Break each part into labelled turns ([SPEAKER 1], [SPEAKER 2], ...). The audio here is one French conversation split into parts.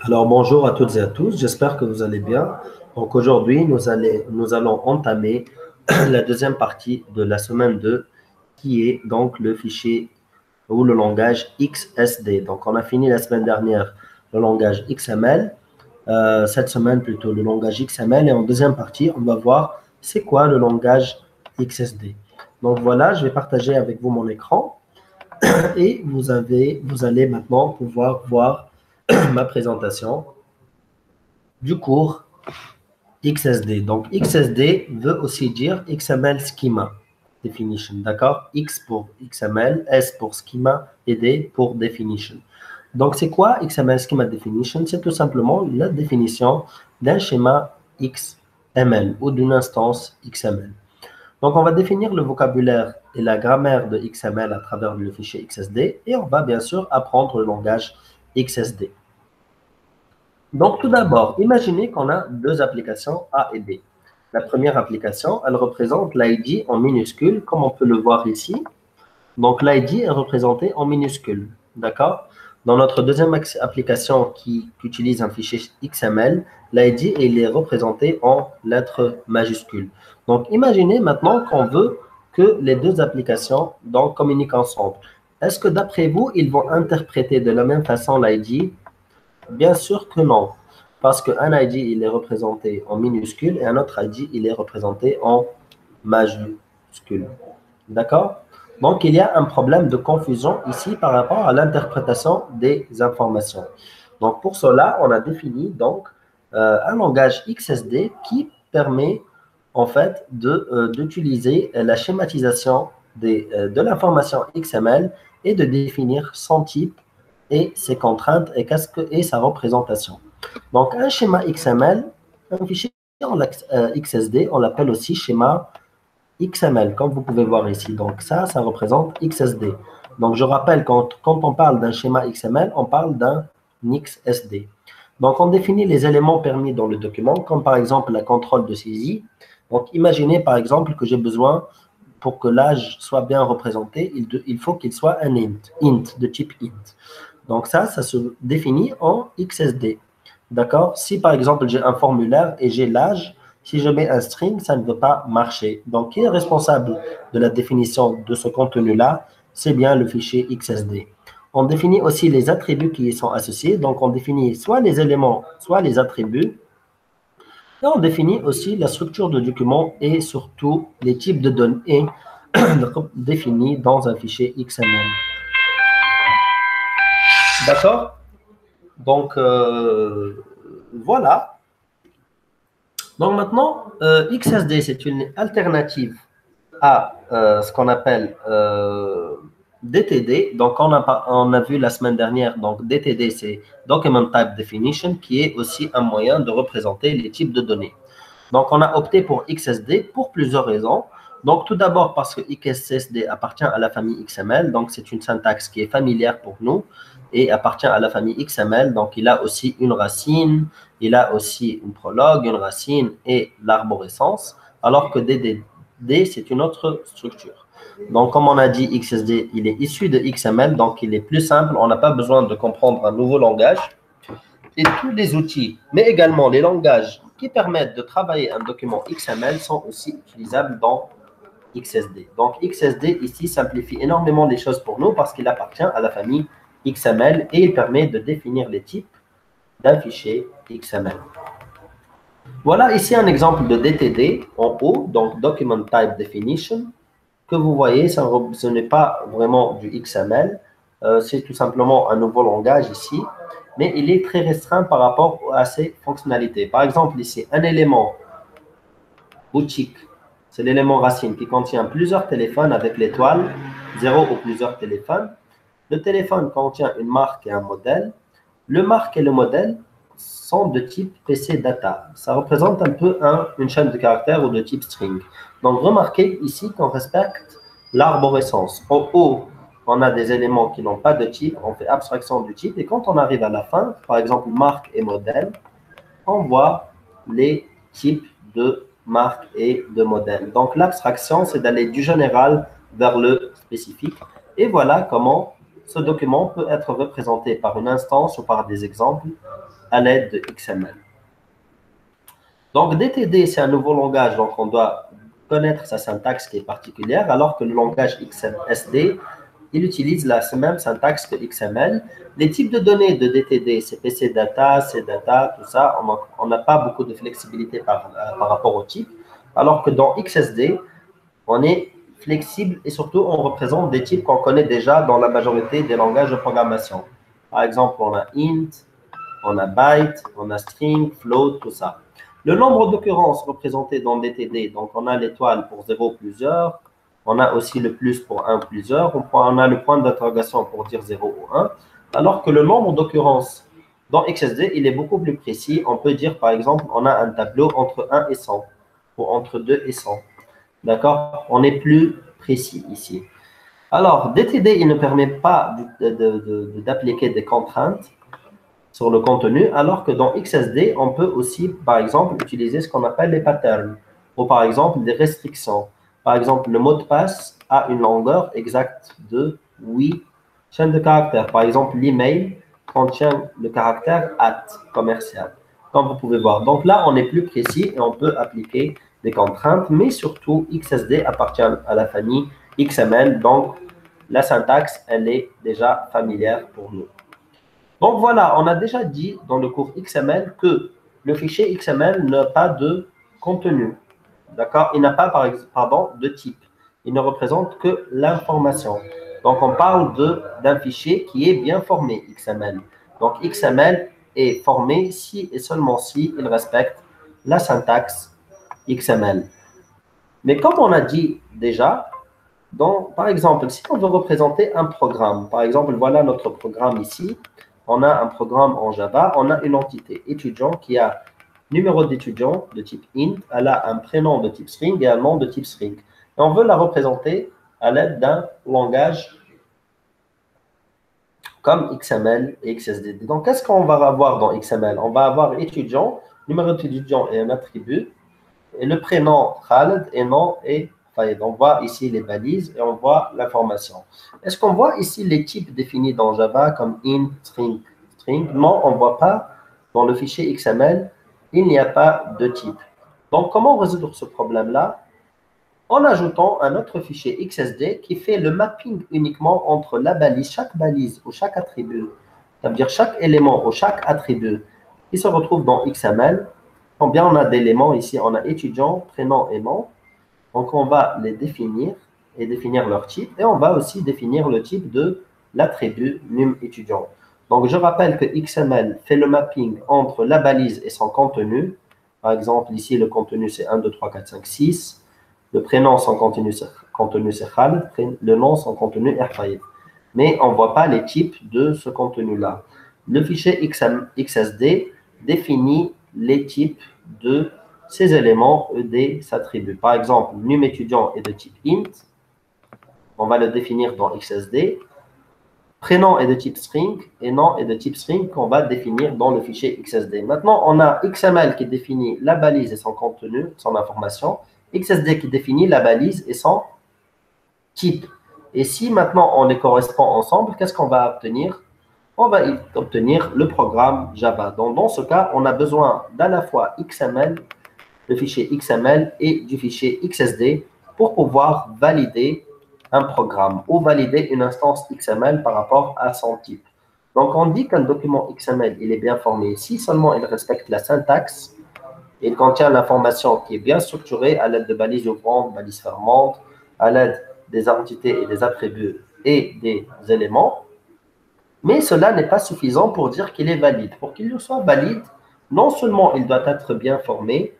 [SPEAKER 1] Alors, bonjour à toutes et à tous, j'espère que vous allez bien. Donc, aujourd'hui, nous allons entamer la deuxième partie de la semaine 2, qui est donc le fichier ou le langage XSD. Donc, on a fini la semaine dernière le langage XML, cette semaine plutôt le langage XML, et en deuxième partie, on va voir c'est quoi le langage XSD. Donc, voilà, je vais partager avec vous mon écran et vous allez maintenant pouvoir voir ma présentation du cours XSD. Donc, XSD veut aussi dire XML Schema Definition, d'accord? X pour XML, S pour Schema et D pour Definition. Donc, c'est quoi XML Schema Definition? C'est tout simplement la définition d'un schéma XML ou d'une instance XML. Donc, on va définir le vocabulaire et la grammaire de XML à travers le fichier XSD et on va bien sûr apprendre le langage XSD. Donc, tout d'abord, imaginez qu'on a deux applications A et B. La première application, elle représente l'ID en minuscule, comme on peut le voir ici. Donc, l'ID est représenté en minuscule, d'accord? Dans notre deuxième application qui utilise un fichier XML, l'ID il est représenté en lettres majuscules. Donc, imaginez maintenant qu'on veut que les deux applications donc, communiquent ensemble. Est-ce que d'après vous, ils vont interpréter de la même façon l'ID? Bien sûr que non, parce qu'un ID, il est représenté en minuscule et un autre ID, il est représenté en majuscule. D'accord? Donc, il y a un problème de confusion ici par rapport à l'interprétation des informations. Donc, pour cela, on a défini donc un langage XSD qui permet en fait d'utiliser la schématisation de l'information XML et de définir son type et ses contraintes et sa représentation. Donc, un schéma XML, un fichier en XSD, on l'appelle aussi schéma XML, comme vous pouvez voir ici. Donc, ça représente XSD. Donc, je rappelle, quand on parle d'un schéma XML, on parle d'un XSD. Donc, on définit les éléments permis dans le document, comme par exemple la contrôle de saisie. Donc, imaginez par exemple que j'ai besoin, pour que l'âge soit bien représenté, il faut qu'il soit un int, de type int. Donc, ça se définit en XSD. D'accord? Si par exemple j'ai un formulaire et j'ai l'âge, si je mets un string, ça ne veut pas marcher. Donc, qui est responsable de la définition de ce contenu-là? C'est bien le fichier XSD. On définit aussi les attributs qui y sont associés. Donc, on définit soit les éléments, soit les attributs. Et on définit aussi la structure de document et surtout les types de données définis dans un fichier XML. D'accord? Donc, voilà. Donc maintenant, XSD, c'est une alternative à ce qu'on appelle DTD. Donc, on a vu la semaine dernière, donc DTD, c'est Document Type Definition, qui est aussi un moyen de représenter les types de données. Donc, on a opté pour XSD pour plusieurs raisons. Donc, tout d'abord parce que XSD appartient à la famille XML, donc c'est une syntaxe qui est familière pour nous et appartient à la famille XML. Donc, il a aussi une racine, il a aussi une prologue, une racine et l'arborescence, alors que DDD, c'est une autre structure. Donc, comme on a dit, XSD, il est issu de XML, donc il est plus simple. On n'a pas besoin de comprendre un nouveau langage. Et tous les outils, mais également les langages qui permettent de travailler un document XML sont aussi utilisables dans XSD. Donc, XSD ici simplifie énormément les choses pour nous parce qu'il appartient à la famille XML et il permet de définir les types d'un fichier XML. Voilà ici un exemple de DTD en haut, donc Document Type Definition, que vous voyez, ce n'est pas vraiment du XML, c'est tout simplement un nouveau langage ici, mais il est très restreint par rapport à ses fonctionnalités. Par exemple, ici, un élément boutique, c'est l'élément racine qui contient plusieurs téléphones avec l'étoile, 0 ou plusieurs téléphones. Le téléphone contient une marque et un modèle. Le marque et le modèle sont de type PC Data. Ça représente un peu une chaîne de caractères ou de type string. Donc, remarquez ici qu'on respecte l'arborescence. En haut, on a des éléments qui n'ont pas de type, on fait abstraction du type, et quand on arrive à la fin, par exemple marque et modèle, on voit les types de marque et de modèle. Donc, l'abstraction, c'est d'aller du général vers le spécifique. Et voilà comment ce document peut être représenté par une instance ou par des exemples à l'aide de XML. Donc, DTD, c'est un nouveau langage, donc on doit connaître sa syntaxe qui est particulière, alors que le langage XSD, il utilise la même syntaxe que XML. Les types de données de DTD, c'est PC Data, CData, tout ça, on n'a pas beaucoup de flexibilité par rapport au type, alors que dans XSD, on est flexible et surtout, on représente des types qu'on connaît déjà dans la majorité des langages de programmation. Par exemple, on a int, on a byte, on a string, float, tout ça. Le nombre d'occurrences représentées dans DTD, donc on a l'étoile pour 0 plusieurs, on a aussi le plus pour 1 plusieurs, on a le point d'interrogation pour dire 0 ou 1, alors que le nombre d'occurrences dans XSD, il est beaucoup plus précis. On peut dire, par exemple, on a un tableau entre 1 et 100, ou entre 2 et 100. D'accord? On est plus précis ici. Alors, DTD, il ne permet pas d'appliquer des contraintes sur le contenu, alors que dans XSD, on peut aussi, par exemple, utiliser ce qu'on appelle les patterns, ou par exemple des restrictions. Par exemple, le mot de passe a une longueur exacte de 8 chaînes de caractères. Par exemple, l'email contient le caractère commercial, comme vous pouvez voir. Donc là, on est plus précis et on peut appliquer des contraintes, mais surtout, XSD appartient à la famille XML, donc la syntaxe, elle est déjà familière pour nous. Donc voilà, on a déjà dit dans le cours XML que le fichier XML n'a pas de contenu. D'accord? Il n'a pas, de type. Il ne représente que l'information. Donc on parle d'un fichier qui est bien formé, XML. Donc XML est formé si et seulement si il respecte la syntaxe XML. Mais comme on a dit déjà, par exemple, si on veut représenter un programme, par exemple, voilà notre programme ici, on a un programme en Java, on a une entité étudiant qui a numéro d'étudiant de type int, elle a un prénom de type string et un nom de type string. Et on veut la représenter à l'aide d'un langage comme XML et XSD. Donc, qu'est-ce qu'on va avoir dans XML? On va avoir étudiant, numéro d'étudiant et un attribut, et le prénom Khaled et nom et Fayed. On voit ici les balises et on voit l'information. Est-ce qu'on voit ici les types définis dans Java comme int, string, string? Non, on ne voit pas dans le fichier XML, il n'y a pas de type. Donc, comment résoudre ce problème-là? En ajoutant un autre fichier XSD qui fait le mapping uniquement entre la balise, chaque balise ou chaque attribut, c'est-à-dire chaque élément ou chaque attribut qui se retrouve dans XML. Combien on a d'éléments ici? On a étudiant, prénom et nom. Donc, on va les définir et définir leur type. Et on va aussi définir le type de l'attribut num étudiant. Donc, je rappelle que XML fait le mapping entre la balise et son contenu. Par exemple, ici, le contenu, c'est 1, 2, 3, 4, 5, 6. Le prénom, son contenu, c'est Khaled. Le nom, son contenu, Erfaïd. Mais on ne voit pas les types de ce contenu-là. Le fichier XSD définit les types de ces éléments et des attributs. Par exemple, num étudiant est de type int. On va le définir dans XSD. Prénom est de type string et nom est de type string qu'on va définir dans le fichier XSD. Maintenant, on a XML qui définit la balise et son contenu, son information. XSD qui définit la balise et son type. Et si maintenant on les correspond ensemble, qu'est-ce qu'on va obtenir? On va obtenir le programme Java. Donc, dans ce cas, on a besoin d'à la fois XML, le fichier XML et du fichier XSD pour pouvoir valider un programme ou valider une instance XML par rapport à son type. Donc, on dit qu'un document XML, il est bien formé si seulement il respecte la syntaxe, il contient l'information qui est bien structurée à l'aide de balises ouvrantes, balises fermantes, à l'aide des entités et des attributs et des éléments. Mais cela n'est pas suffisant pour dire qu'il est valide. Pour qu'il soit valide, non seulement il doit être bien formé,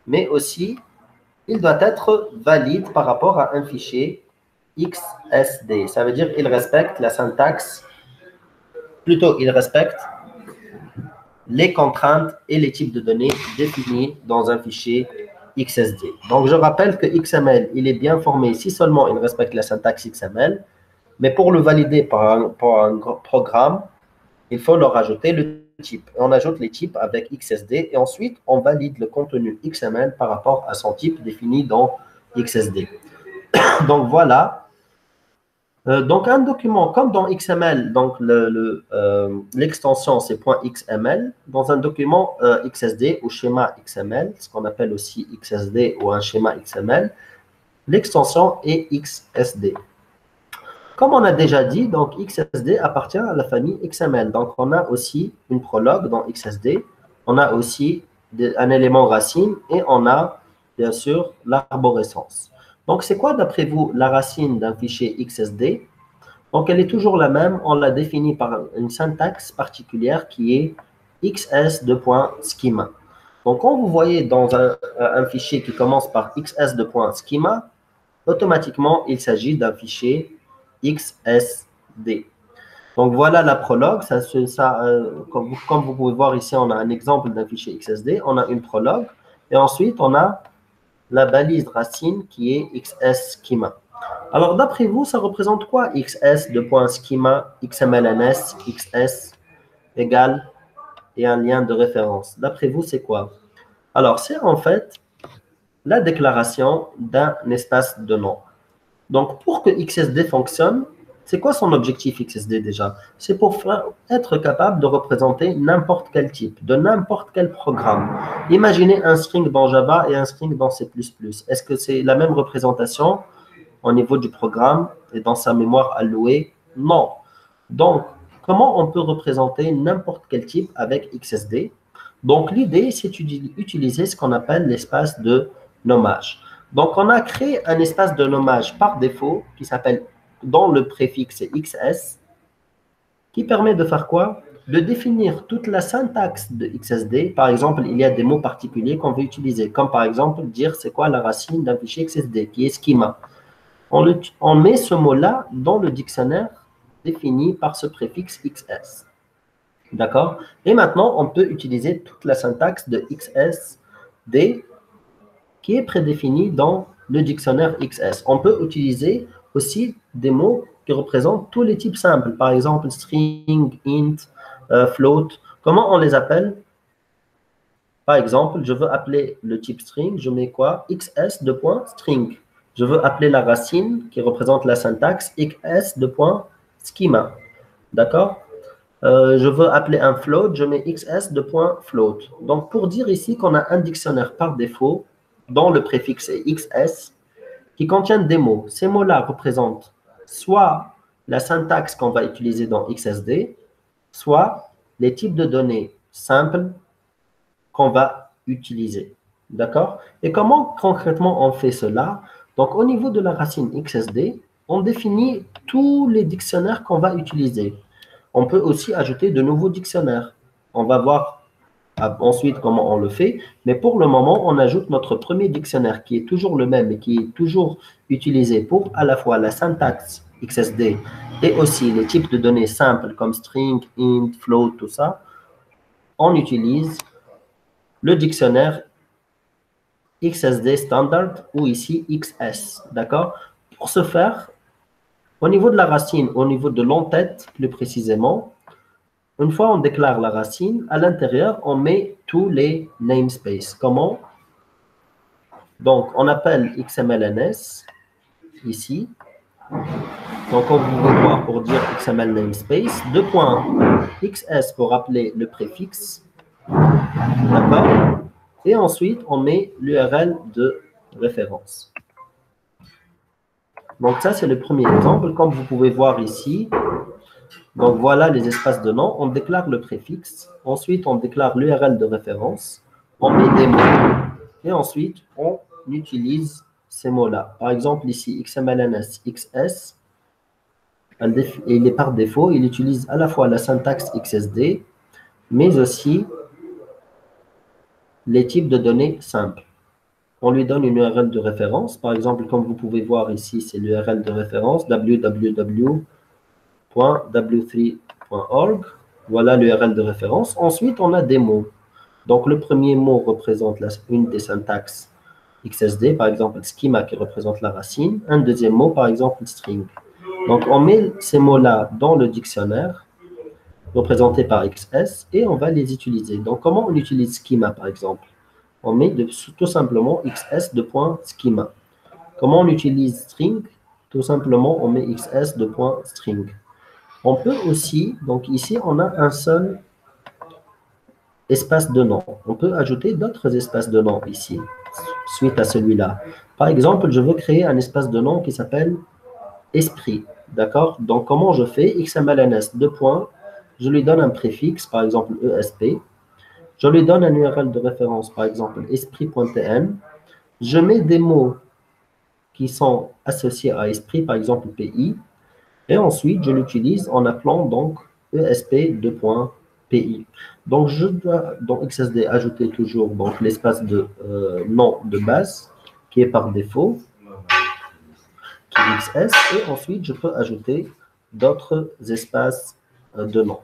[SPEAKER 1] mais aussi il doit être valide par rapport à un fichier XSD. Ça veut dire qu'il respecte la syntaxe, plutôt il respecte les contraintes et les types de données définis dans un fichier XSD. Donc, je rappelle que XML, il est bien formé si seulement il respecte la syntaxe XML, mais pour le valider par un programme, il faut leur ajouter le type. On ajoute les types avec XSD et ensuite, on valide le contenu XML par rapport à son type défini dans XSD. Donc, voilà Donc, un document, comme dans XML, donc l'extension, c'est .xml. Dans un document XSD ou schéma XML, ce qu'on appelle aussi XSD ou un schéma XML, l'extension est XSD. Comme on a déjà dit, donc XSD appartient à la famille XML. Donc, on a aussi une prologue dans XSD. On a aussi un élément racine et on a, bien sûr, l'arborescence. Donc, c'est quoi, d'après vous, la racine d'un fichier XSD? Donc, elle est toujours la même. On l'a définie par une syntaxe particulière qui est xs2.schema. Donc, quand vous voyez dans un fichier qui commence par xs2.schema, automatiquement, il s'agit d'un fichier XSD. Donc, voilà la prologue. Comme vous pouvez voir ici, on a un exemple d'un fichier XSD. On a une prologue. Et ensuite, on a la balise racine qui est XS-schema. Alors, d'après vous, ça représente quoi XS2.schema, XMLNS, XS égale et un lien de référence? D'après vous, c'est quoi? Alors, c'est en fait la déclaration d'un espace de nom. Donc, pour que XSD fonctionne, c'est quoi son objectif XSD déjà? C'est pour être capable de représenter n'importe quel type, de n'importe quel programme. Imaginez un string dans Java et un string dans C++. Est-ce que c'est la même représentation au niveau du programme et dans sa mémoire allouée? Non. Donc, comment on peut représenter n'importe quel type avec XSD? Donc, l'idée, c'est d'utiliser ce qu'on appelle l'espace de nommage. Donc, on a créé un espace de nommage par défaut qui s'appelle, dont le préfixe est XS, qui permet de faire quoi? De définir toute la syntaxe de XSD. Par exemple, il y a des mots particuliers qu'on veut utiliser, comme par exemple dire c'est quoi la racine d'un fichier XSD, qui est schema. On met ce mot-là dans le dictionnaire défini par ce préfixe XS. D'accord? Et maintenant, on peut utiliser toute la syntaxe de XSD qui est prédéfinie dans le dictionnaire XS. On peut utiliser aussi des mots qui représentent tous les types simples. Par exemple, string, int, float. Comment on les appelle? Par exemple, je veux appeler le type string, je mets quoi? XS2.string. Je veux appeler la racine qui représente la syntaxe XS2.schema. D'accord? Je veux appeler un float, je mets XS2.float. Donc, pour dire ici qu'on a un dictionnaire par défaut, dont le préfixe est XS, qui contient des mots. Ces mots-là représentent soit la syntaxe qu'on va utiliser dans XSD, soit les types de données simples qu'on va utiliser. D'accord? Et comment concrètement on fait cela? Donc, au niveau de la racine XSD, on définit tous les dictionnaires qu'on va utiliser. On peut aussi ajouter de nouveaux dictionnaires. On va voir ensuite comment on le fait. Mais pour le moment, on ajoute notre premier dictionnaire qui est toujours le même et qui est toujours utilisé pour à la fois la syntaxe XSD et aussi les types de données simples comme string, int, float, tout ça. On utilise le dictionnaire XSD standard ou ici XS. D'accord? Pour ce faire, au niveau de la racine, au niveau de l'entête plus précisément, une fois on déclare la racine, à l'intérieur, on met tous les namespaces. Comment? Donc, on appelle XMLNS ici. Donc, on va voir pour dire XML namespace. Deux points XS pour appeler le préfixe. D'accord? Et ensuite, on met l'URL de référence. Donc, ça, c'est le premier exemple. Comme vous pouvez voir ici, donc voilà les espaces de nom. On déclare le préfixe. Ensuite, on déclare l'URL de référence. On met des mots. Et ensuite, on utilise ces mots-là. Par exemple, ici, XMLNS, XS, il est par défaut, il utilise à la fois la syntaxe XSD, mais aussi les types de données simples. On lui donne une URL de référence. Par exemple, comme vous pouvez voir ici, c'est l'URL de référence www.w3.org. Voilà l'URL de référence. Ensuite, on a des mots. Donc, le premier mot représente une des syntaxes XSD, par exemple schema qui représente la racine. Un deuxième mot, par exemple string. Donc, on met ces mots-là dans le dictionnaire représenté par XS et on va les utiliser. Donc, comment on utilise schema, par exemple? On met tout simplement XS2.schema. Comment on utilise string? Tout simplement, on met xs de point string. On peut aussi, donc ici, on a un seul espace de nom. On peut ajouter d'autres espaces de nom ici, suite à celui-là. Par exemple, je veux créer un espace de nom qui s'appelle esprit. D'accord? Donc, comment je fais? XMLNS, deux points. Je lui donne un préfixe, par exemple ESP. Je lui donne un URL de référence, par exemple esprit.tn. Je mets des mots qui sont associés à esprit, par exemple PI. Et ensuite, je l'utilise en appelant donc ESP2.PI. Donc, je dois dans XSD ajouter toujours donc l'espace de nom de base qui est par défaut, qui est XS. Et ensuite, je peux ajouter d'autres espaces de nom.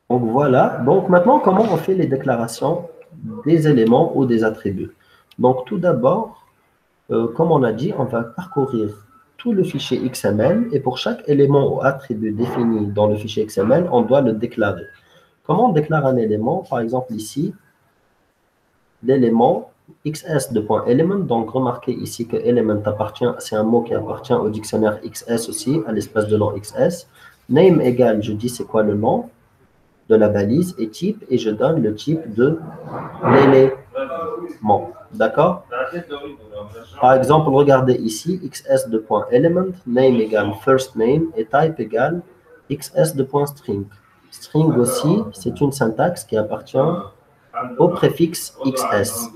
[SPEAKER 1] Donc, voilà. Donc, maintenant, comment on fait les déclarations des éléments ou des attributs? Donc, tout d'abord, comme on a dit, on va parcourir tout le fichier XML et pour chaque élément ou attribut défini dans le fichier XML, on doit le déclarer. Comment on déclare un élément? Par exemple, ici, l'élément xs de point element. Donc, remarquez ici que element appartient, c'est un mot qui appartient au dictionnaire XS aussi, à l'espace de nom XS. Name égale, je dis c'est quoi le nom de la balise et type, et je donne le type de l'élément. D'accord? Par exemple, regardez ici, xs de point element, name égale first name et type égale xs de point string. String aussi, c'est une syntaxe qui appartient au préfixe xs.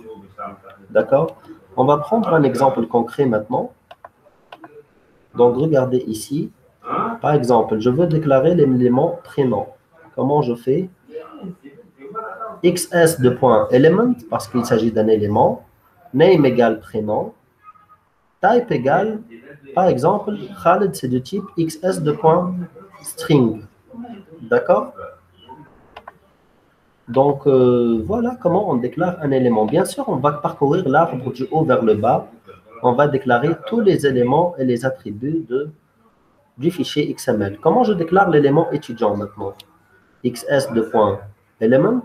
[SPEAKER 1] D'accord? On va prendre un exemple concret maintenant. Donc, regardez ici. Par exemple, je veux déclarer l'élément prénom. Comment je fais? xs de point element, parce qu'il s'agit d'un élément. Name égale prénom. Type égale, par exemple, Khaled, c'est de type xs de point string. D'accord? Donc, voilà comment on déclare un élément. Bien sûr, on va parcourir l'arbre du haut vers le bas. On va déclarer tous les éléments et les attributs du fichier XML. Comment je déclare l'élément étudiant maintenant? xs de point element,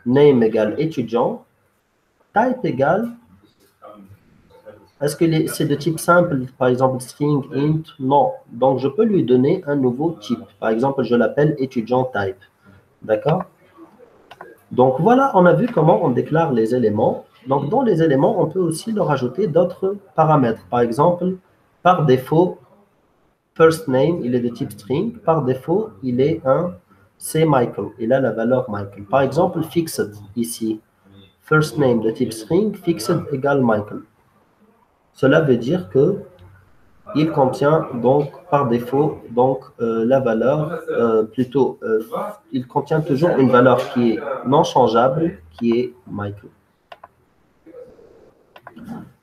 [SPEAKER 1] name égale étudiant, type égale, est-ce que c'est de type simple, par exemple string, int? Non. Donc, je peux lui donner un nouveau type. Par exemple, je l'appelle étudiant type. D'accord? Donc, voilà, on a vu comment on déclare les éléments. Donc, dans les éléments, on peut aussi leur ajouter d'autres paramètres. Par exemple, par défaut, first name, il est de type string. Par défaut, c'est Michael. Il a la valeur Michael. Par exemple, fixed, ici. First name de type string, fixed égale Michael. Cela veut dire que il contient donc par défaut donc la valeur il contient toujours une valeur qui est non changeable, qui est Michael.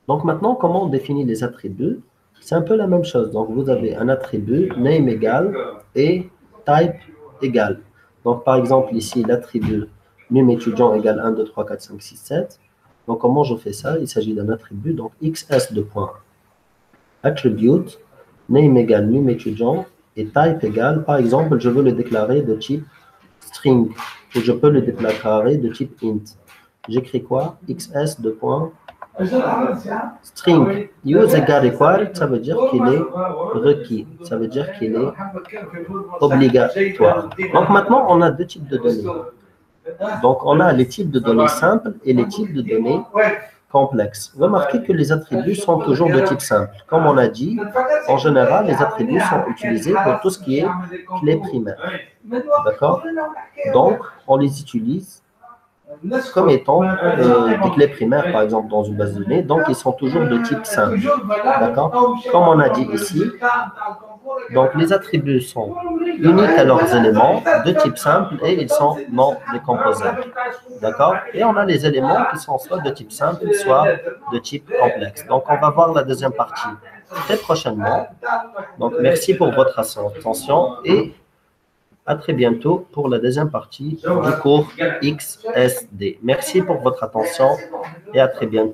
[SPEAKER 1] Donc maintenant, comment on définit les attributs? C'est un peu la même chose. Donc vous avez un attribut name égale et type égale. Donc par exemple ici l'attribut num étudiant égale 1, 2, 3, 4, 5, 6, 7. Donc comment je fais ça? Il s'agit d'un attribut, donc xs de point attribute, name égale num étudiant et type égale, par exemple, je veux le déclarer de type string ou je peux le déclarer de type int. J'écris quoi? xs de point string. Use égale required, ça veut dire qu'il est requis, ça veut dire qu'il est obligatoire. Donc maintenant, on a deux types de données. Donc on a les types de données simples et les types de données complexes. Remarquez que les attributs sont toujours de type simple. Comme on a dit, en général, les attributs sont utilisés pour tout ce qui est clé primaire. D'accord? Donc, on les utilise comme étant des clés primaires, par exemple, dans une base de données. Donc, ils sont toujours de type simple. D'accord? Comme on a dit ici, donc les attributs sont uniques à leurs éléments, de type simple, et ils sont non décomposables. D'accord? Et on a les éléments qui sont soit de type simple, soit de type complexe. Donc, on va voir la deuxième partie très prochainement. Donc, merci pour votre attention et à très bientôt pour la deuxième partie du cours XSD. Merci pour votre attention et à très bientôt.